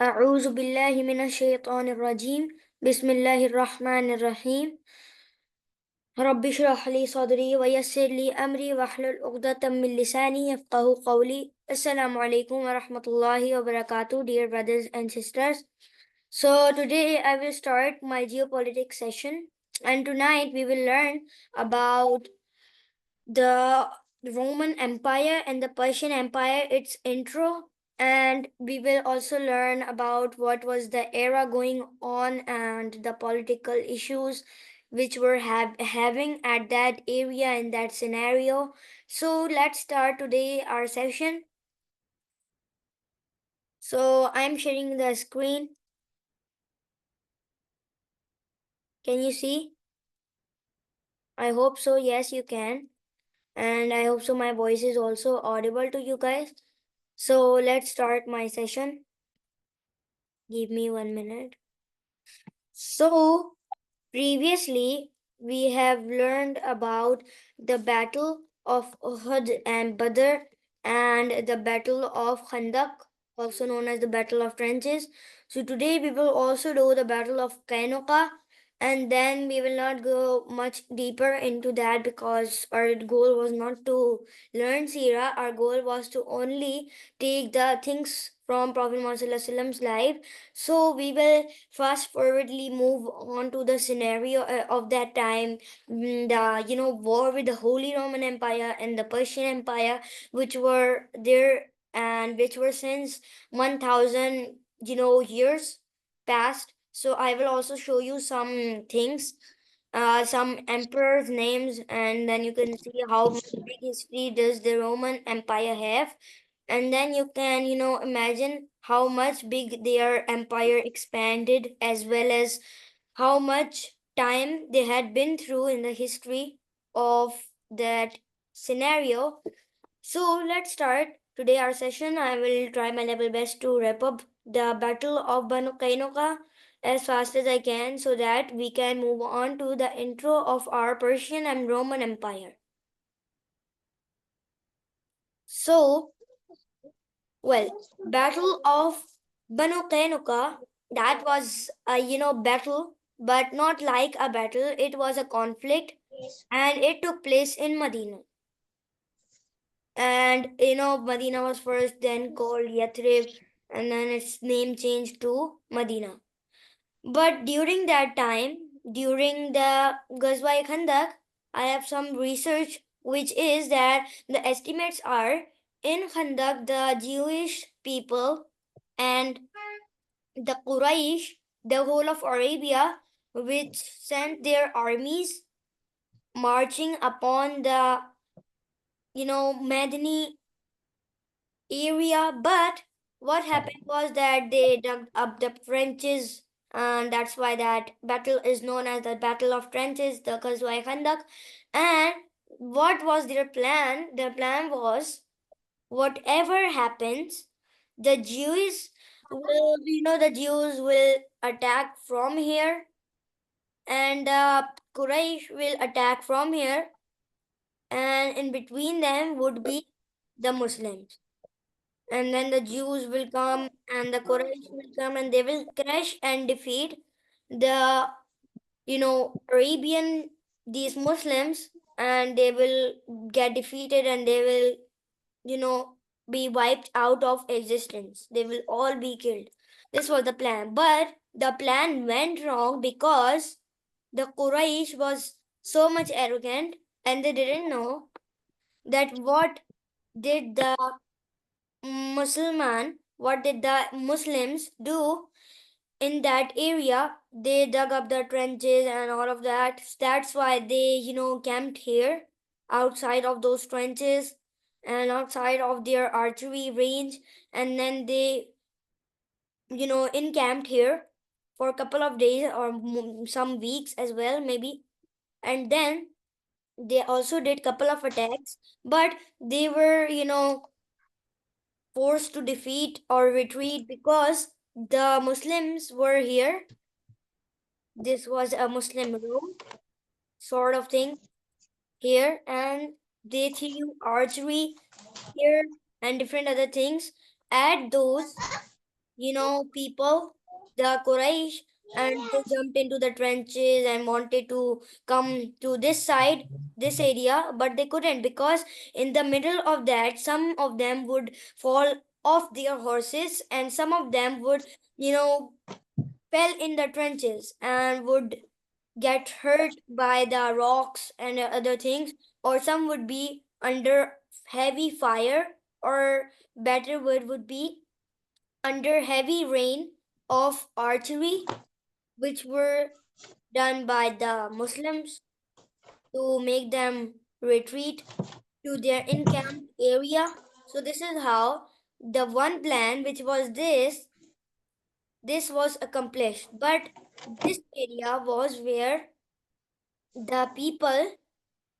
أعوذ بالله من الشيطان الرجيم بسم الله الرحمن الرحيم رب اشرح لي صدري ويسر لي أمري واحلل عقدة من لساني يفقهوا قولي Assalamu alaikum wa rahmatullahi wa barakatuh, dear brothers and sisters. So today I will start my geopolitics session, and tonight we will learn about the Roman Empire and the Persian Empire, its intro, and we will also learn about what was the era going on and the political issues which were having at that area in that scenario. So let's start today our session. So I'm sharing the screen. Can you see? I hope so. Yes, you can. And I hope so my voice is also audible to you guys. So let's start my session. Give me 1 minute. So, previously, we have learned about the Battle of Uhud and Badr and the Battle of Khandaq, also known as the Battle of Trenches. So, today we will also do the Battle of Kainuka, and then we will not go much deeper into that because our goal was not to learn Sirah. Our goal was to only take the things from Prophet Muhammad's life. So, we will fast forwardly move on to the scenario of that time, the war with the Holy Roman Empire and the Persian Empire, which were there and which were since 1000 years past. So I will also show you some things, some emperors names, and then you can see how much big history does the Roman Empire have. And then you can imagine how much big their empire expanded, as well as how much time they had been through in the history of that scenario. So let's start today our session. I will try my level best to wrap up the Battle of Banu Qaynuqa as fast as I can so that we can move on to the intro of our Persian and Roman Empire. So, well, Battle of Banu Qaynuqa, that was a battle, but not like a battle. It was a conflict, and it took place in Medina. And Medina was first then called Yathrib, and then its name changed to Medina. But during that time, during the Ghazwa-e Khandaq, I have some research which is that the estimates are in Khandaq the Jewish people and the Quraysh, the whole of Arabia, which sent their armies marching upon the Madani area. But what happened was that they dug up the trenches, and that's why that battle is known as the Battle of Trenches, the Ghazwa-e Khandaq. And what was their plan? Their plan was, whatever happens, the Jews the Jews will attack from here, and Quraysh will attack from here, and in between them would be the Muslims. And then the Jews will come and the Quraysh will come, and they will crush and defeat the Arabian, these Muslims, and they will get defeated, and they will be wiped out of existence. They will all be killed. This was the plan. But the plan went wrong because the Quraysh was so much arrogant, and they didn't know that what did the what did the Muslims do in that area. They dug up the trenches and all of that. That's why they, camped here outside of those trenches and outside of their archery range. And then they, encamped here for a couple of days or some weeks as well, maybe. And then they also did couple of attacks, but they were, forced to defeat or retreat because the Muslims were here. This was a Muslim Rome sort of thing here, and they threw archery here and different other things at those. people, the Quraysh, and they jumped into the trenches and wanted to come to this side, this area, but they couldn't because in the middle of that, some of them would fall off their horses and some of them would, fell in the trenches and would get hurt by the rocks and other things, or some would be under heavy fire, or better word would be under heavy rain of archery, which were done by the Muslims to make them retreat to their encamped area. So this is how the one plan, which was this was accomplished. But this area was where the people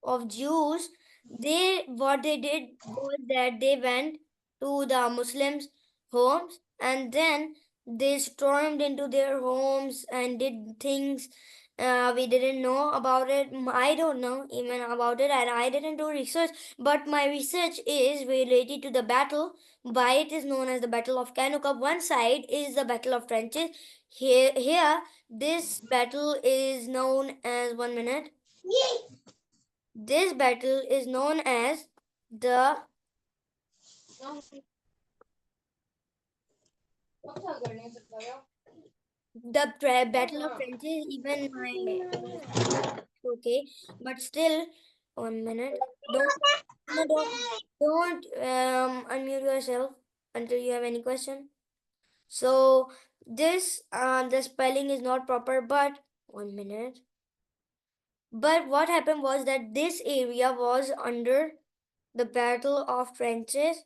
of Jews, they what they did was that they went to the Muslims' homes and then they stormed into their homes and did things we didn't know about it. I don't know even about it, and I didn't do research. But my research is related to the battle. Why it is known as the Battle of Kanuka? One side is the Battle of Trenches. Here, this battle is known as 1 minute. This battle is known as the Battle of Trenches. Even my voice is not okay, but still, 1 minute. Don't no don't unmute yourself until you have any question. So this the spelling is not proper, but 1 minute. But what happened was that this area was under the Battle of Trenches,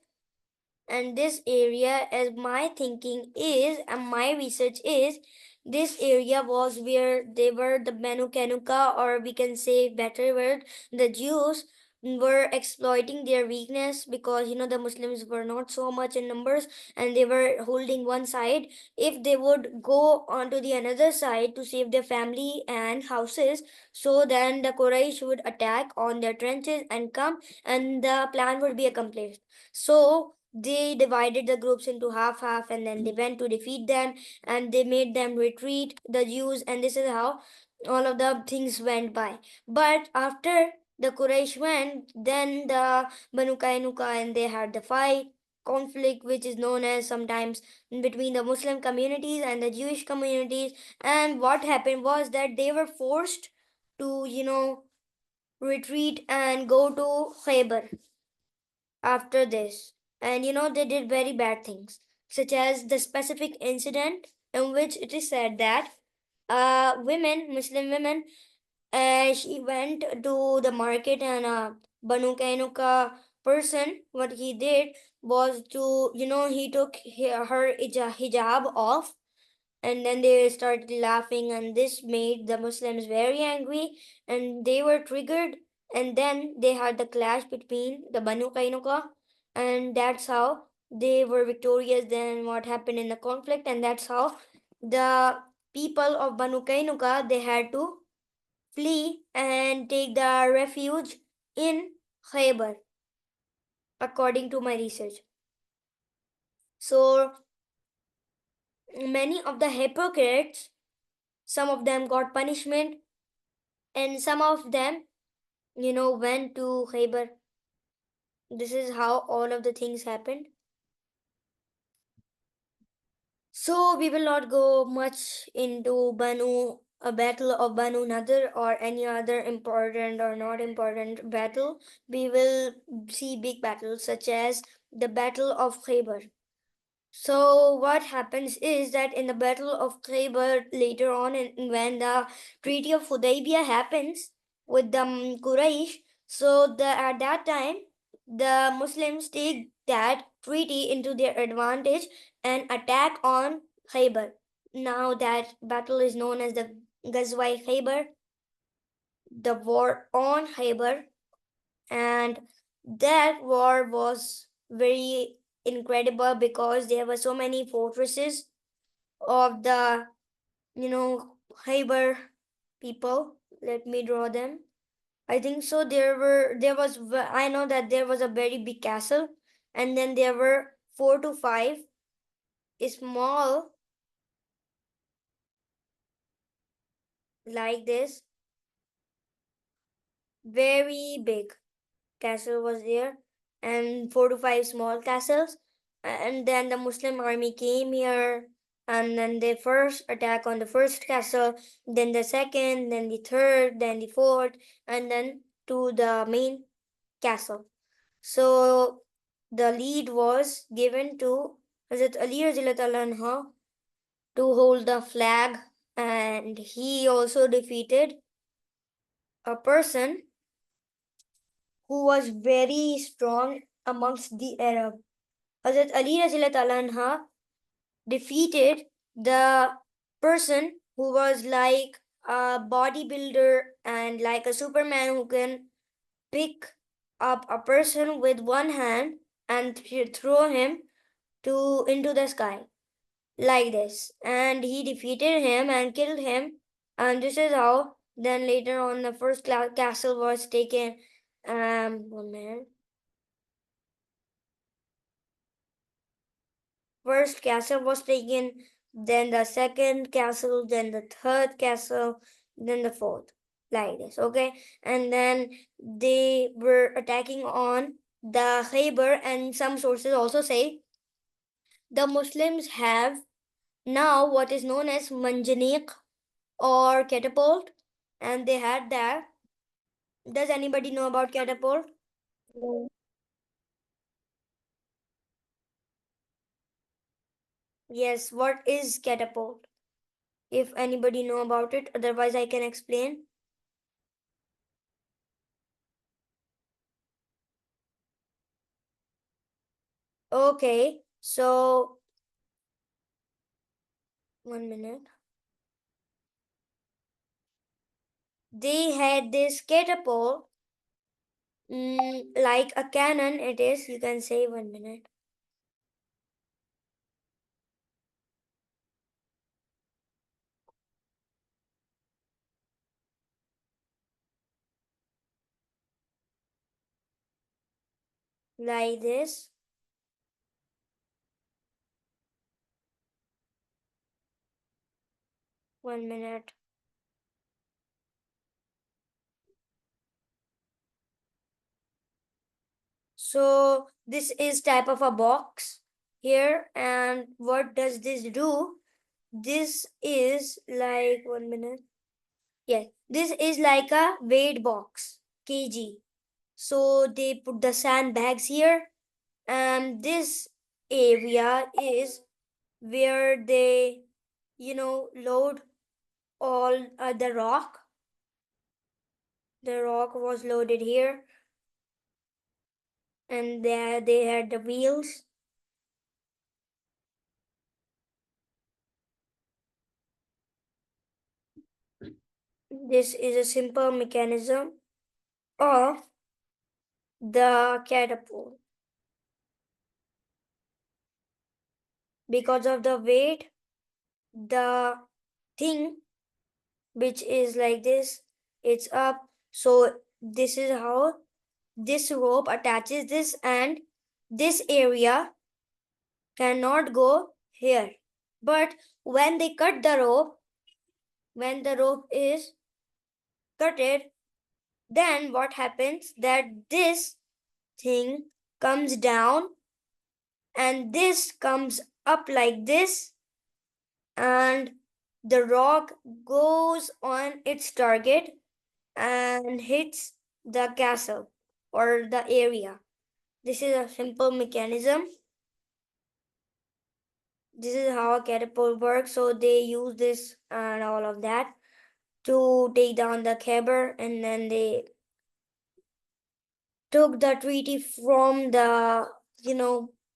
and this area, as my thinking is and my research is, this area was where they were the Banu Kanuka, or we can say better word, the Jews were exploiting their weakness because the Muslims were not so much in numbers and they were holding one side. If they would go onto the another side to save their family and houses, so then the Quraysh would attack on their trenches and come, and the plan would be accomplished. So they divided the groups into half and then they went to defeat them and they made them retreat, the Jews, and this is how all of the things went by. But after the Quraysh went, then the Banu Kainuka and they had the fight, conflict, which is known as sometimes between the Muslim communities and the Jewish communities. And what happened was that they were forced to, retreat and go to Khaybar after this. And they did very bad things, such as the specific incident in which it is said that Muslim women, she went to the market and a Banu Kainuka person, what he did was to, he took her hijab off, and then they started laughing, and this made the Muslims very angry and they were triggered. And then they had the clash between the Banu Kainuka, and that's how they were victorious. Then what happened in the conflict, and that's how the people of Banu Kainuka, they had to flee and take the refuge in Khaybar, according to my research. So many of the hypocrites, some of them got punishment and some of them, went to Khaybar. This is how all of the things happened. So we will not go much into a battle of Banu Nadir or any other important or not important battle. We will see big battles such as the Battle of Khaybar. So what happens is that in the Battle of Khaybar later on, when the Treaty of Hudaybiyah happens with the Quraysh, so at that time the Muslims take that treaty into their advantage and attack on Khaybar. Now that battle is known as the Ghazwa Khaybar, the war on Khaybar, and that war was very incredible because there were so many fortresses of the Khyber people. Let me draw them. I think so. I know that there was a very big castle, and then there were 4 to 5 small like this, very big castle was there, and 4 to 5 small castles. And then the Muslim army came here, and then they first attack on the first castle, then the second, then the third, then the fourth, and then to the main castle. So the lead was given to Hazrat Ali Radhiyallahu anha to hold the flag, and he also defeated a person who was very strong amongst the Arab. Hazrat Ali Radhiyallahu anha defeated the person who was like a bodybuilder and like a Superman who can pick up a person with one hand and throw him to into the sky like this. And he defeated him and killed him. And this is how then later on the first castle was taken. 1 minute. First castle was taken, then the second castle, then the third castle, then the fourth, like this, okay? And then they were attacking on the Khyber, and some sources also say the Muslims have now what is known as manjaniq or catapult, and they had that. Does anybody know about catapult? No. Yes, what is catapult? If anybody know about it, otherwise I can explain. Okay, so 1 minute. They had this catapult, like a cannon. It is. You can say 1 minute. Like this. One minute. So this is type of a box here, and what does this do? This is like 1 minute. Yes, this is like a weight box, kg. So they put the sandbags here, and this area is where they, load all the rock. The rock was loaded here, and there they had the wheels. This is a simple mechanism of the catapult. Because of the weight, the thing which is like this, it's up. So this is how this rope attaches this, and this area cannot go here. But when they cut the rope, when the rope is cutted, then what happens that this thing comes down and this comes up like this, and the rock goes on its target and hits the castle or the area. This is a simple mechanism. This is how a catapult works. So they use this and all of that to take down the Khyber, and then they took the treaty from the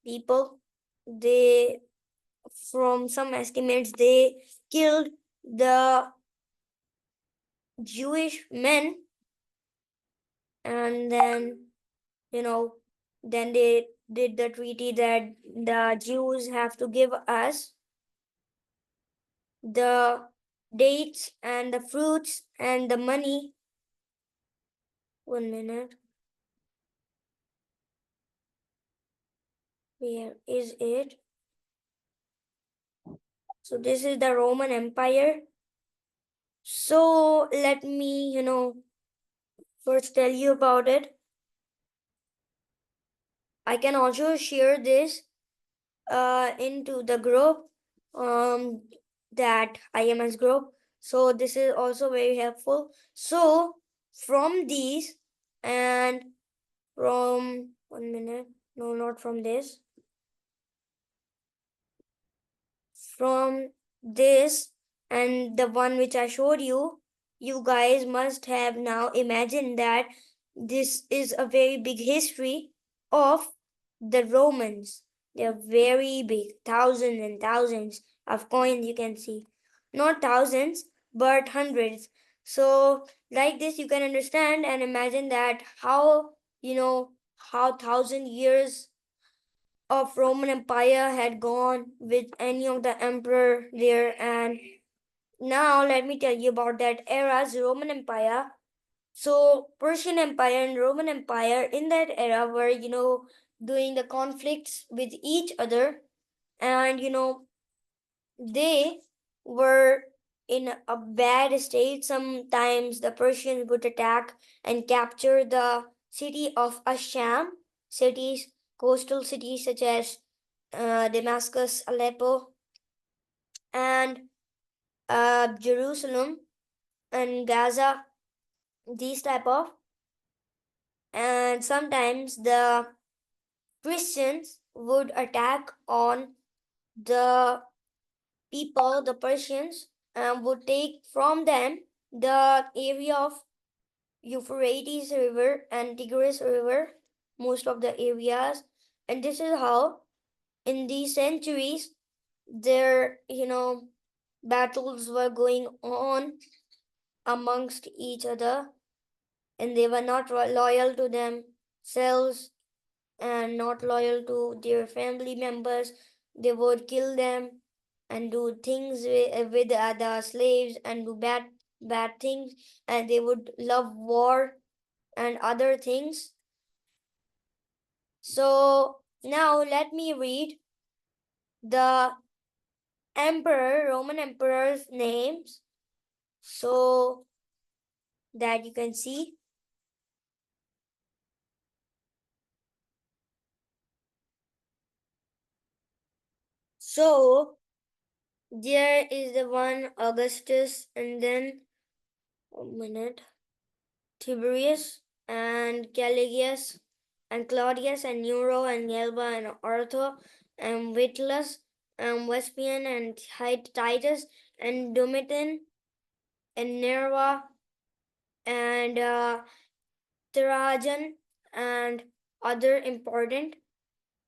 people. They, from some estimates, they killed the Jewish men, and then you know then they did the treaty that the Jews have to give us the dates and the fruits and the money. 1 minute. Where is it? So this is the Roman Empire. So let me, first tell you about it. I can also share this into the group um, that IMS group. So this is also very helpful. So from these and from 1 minute, no, not from this. From this and the one which I showed you, you guys must have now imagined that this is a very big history of the Romans. They're very big, thousands and thousands of coins you can see. Not thousands, but hundreds. So, like this, you can understand and imagine that how 1,000 years of Roman Empire had gone with any of the emperor there. And now let me tell you about that era's Roman Empire. So Persian Empire and Roman Empire in that era were, doing the conflicts with each other. And, they were in a bad state. Sometimes the Persians would attack and capture the city of Asham, cities, coastal cities such as Damascus, Aleppo, and Jerusalem and Gaza, these type of. And sometimes the Christians would attack on the people, the Persians, and would take from them the area of Euphrates River and Tigris River, most of the areas. And this is how, in these centuries, their, battles were going on amongst each other, and they were not loyal to themselves and not loyal to their family members. They would kill them and do things with other slaves and do bad things, and they would love war and other things. So now let me read the Roman emperor's names so that you can see. So there is the one Augustus, and then 1 minute, Tiberius and Caligula and Claudius and Nero and Galba and Arthur and Vitellius and Vespasian and Titus and Domitian and Nerva and Trajan and other important.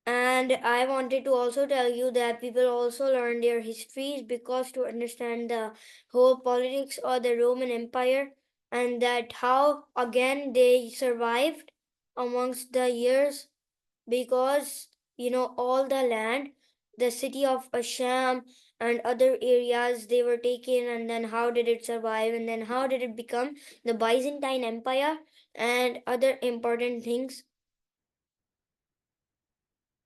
And I wanted to also tell you that people also learn their histories because to understand the whole politics of the Roman Empire and that how again they survived amongst the years because all the land, the city of Asham and other areas they were taken, and then how did it survive, and then how did it become the Byzantine Empire and other important things,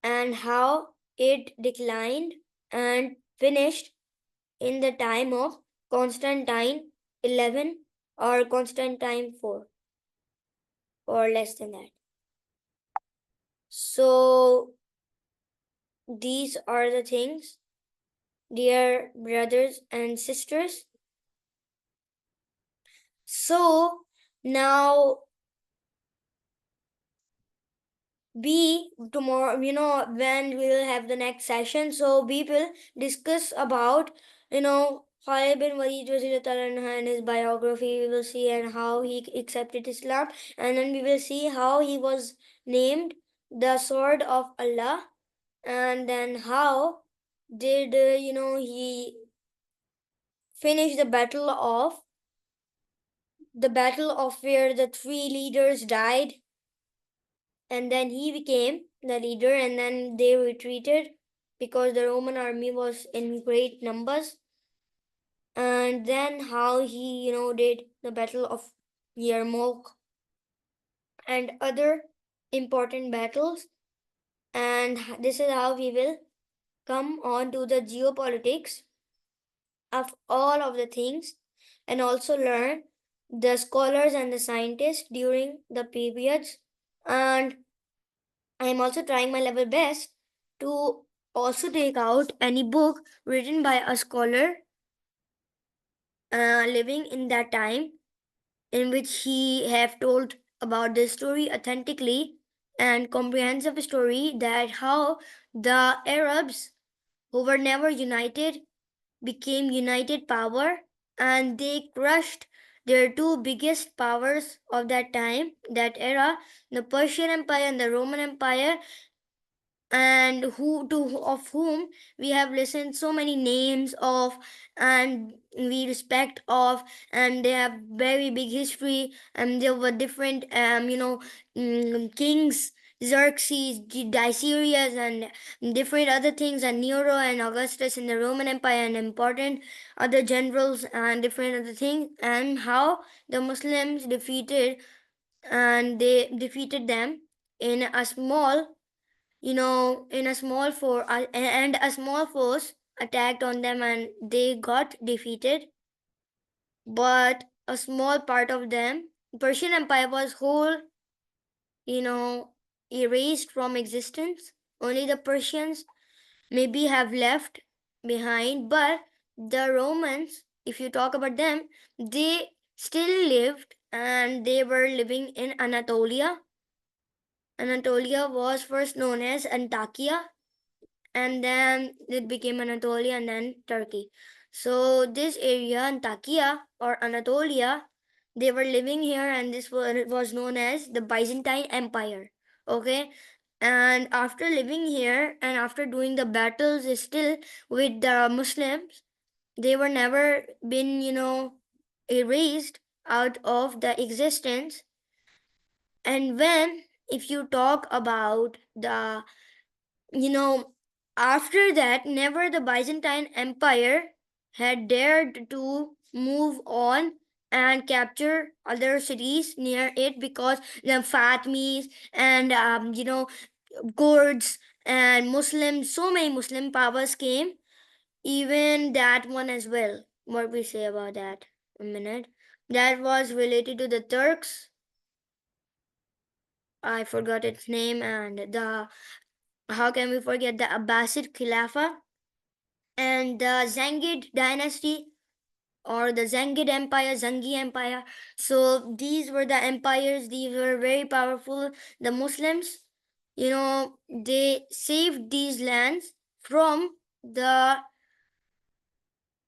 and how it declined and finished in the time of Constantine 11 or Constantine 4 or less than that. So these are the things, dear brothers and sisters. So now we tomorrow, when we will have the next session, so we will discuss about, Khalid bin Walid and his biography. We will see and how he accepted Islam, and then we will see how he was named the sword of Allah, and then how did he finish the battle of where the three leaders died, and then he became the leader, and then they retreated because the Roman army was in great numbers. And then how he, did the battle of Yarmouk and other important battles. And this is how we will come on to the geopolitics. of all of the things and also learn the scholars and the scientists during the periods. And I am also trying my level best to also take out any book written by a scholar living in that time, in which he have told about the story authentically and comprehensive story, that how the Arabs who were never united became united power, and they crushed their two biggest powers of that time, that era, the Persian Empire and the Roman Empire, and who to of whom we have listened so many names of, and we respect of, and they have very big history, and there were different kings, Xerxes, Dicerius, and different other things, and Nero and Augustus in the Roman Empire, and important other generals and different other things, and how the Muslims defeated, and they defeated them in a small, in a small and a small force attacked on them, and they got defeated. But a small part of them, Persian Empire was whole, you know, erased from existence. Only the Persians maybe have left behind, but the Romans, if you talk about them, they still lived, and they were living in Anatolia. Anatolia was first known as Antakya, and then it became Anatolia and then Turkey. So this area, Antakya or Anatolia, they were living here, and this was known as the Byzantine Empire. Okay, and after living here and after doing the battles still with the Muslims, they were never been, erased out of the existence. And when, if you talk about the, you know, after that, never the Byzantine Empire had dared to move on and capture other cities near it, because the Fatmis and Kurds and Muslims, so many Muslim powers came. Even that one as well. What we say about that? A minute. That was related to the Turks. I forgot its name, and the, how can we forget the Abbasid Khilafah and the Zangid dynasty, or the Zangid Empire, Zangi Empire. So these were the empires, these were very powerful. The Muslims, they saved these lands from the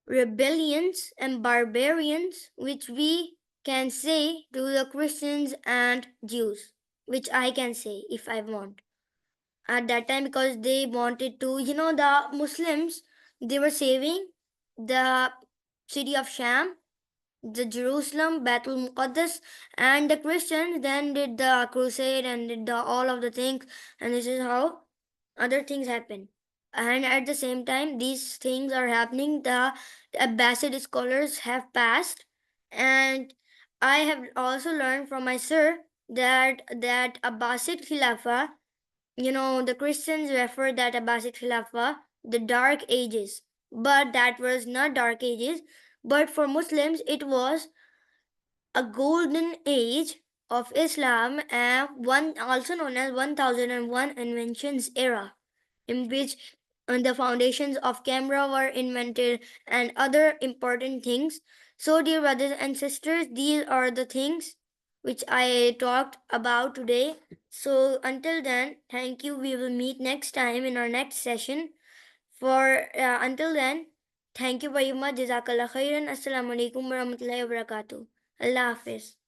rebellions and barbarians, which we can say to the Christians and Jews, which I can say if I want. At that time, because they wanted to, the Muslims, they were saving the city of Sham, the Jerusalem, Baitul Muqaddas, and the Christians then did the crusade and did all of the things, and this is how other things happen. And at the same time, these things are happening. The Abbasid scholars have passed, and I have also learned from my sir that Abbasid Khilafah, the Christians refer that Abbasid Khilafah, the Dark Ages. But that was not Dark Ages. But for Muslims, it was a golden age of Islam, and one also known as 1001 inventions era, in which the foundations of camera were invented and other important things. So, dear brothers and sisters, these are the things which I talked about today. So, until then, thank you. We will meet next time in our next session. For until then, thank you very much. Jazakallah khairan. Assalamu alaikum warahmatullahi wabarakatuh. Allah Hafiz.